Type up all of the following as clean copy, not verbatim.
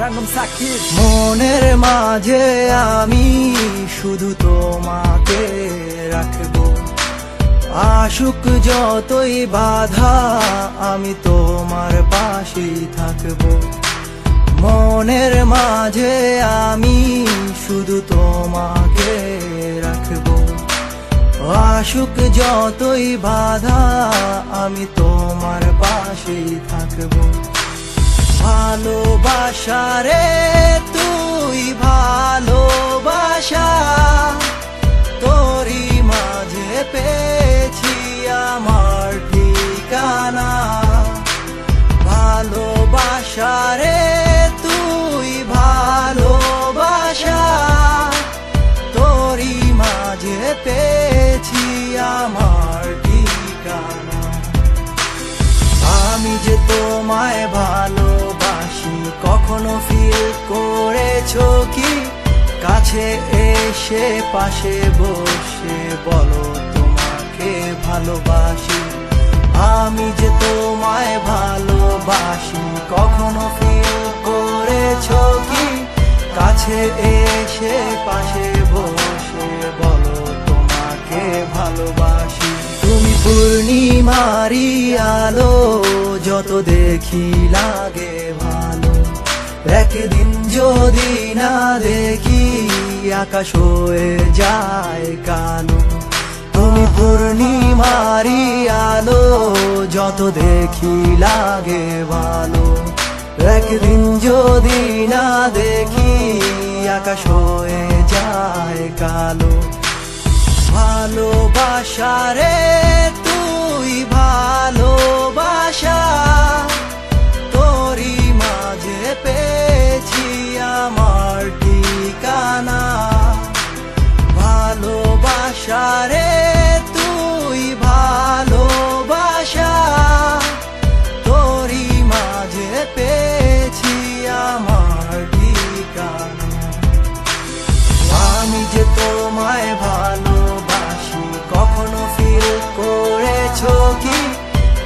রাঙ্গম সাকিব। মনের মাঝে আমি শুধু তোমাকে রাখবো, আশুক যতই বাধা আমি তোমার পাশেই থাকবো। মনের মাঝে আমি শুধু তোমাকে রাখবো, আশুক যতই বাধা আমি তোমার পাশেই থাকবো। ভালোবাসা রে তুই ভালোবাসা, তোরই মাঝে পেয়েছি আমার ঠিকানা। ভালোবাসা রে তুই ভালোবাসা, তোরই মাঝে পেয়েছি আমার ঠিকানা। আমি যে তোমায় ভালোবাসি কখনো ফিল করেছো কি? কাছে এসে পাশে বসে বলো তোমাকে ভালোবাসি। আমি যে তোমায় ভালোবাসি কখনো ফিল করেছো কি? কাছে এসে পাশে বসে বলো তোমাকে ভালোবাসি। তুমি পূর্ণিমারি আলো, যত দেখি লাগে ভালো। একদিন যদি না দেখি আকাশ হয়ে যায় কালো। তুমি পূর্ণিমারি আলো, যত দেখি লাগে ভালো। একদিন যদি না দেখি আকাশ হয়ে যায় কালো। ভালোবাসা রে তুই ভালোবাসা, তোরই মাঝে পেয়েছি আমার ঠিকানা। ভালোবাসা রে তুই ভালোবাসা, তোরই মাঝে পেয়েছি আমার ঠিকানা। আমি যে তোমায় ভালোবাসি কখনো ফিল করেছো কি?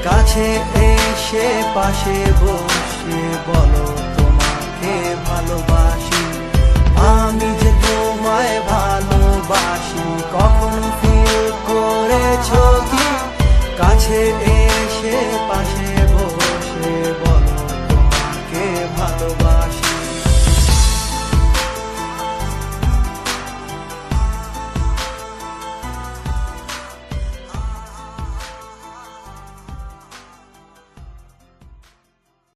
কাছে এসে পাশে বসে বলো তোমাকে ভালোবাসি। আমি যে তোমায় ভালোবাসি কখনো ফিল করেছো কি? কাছে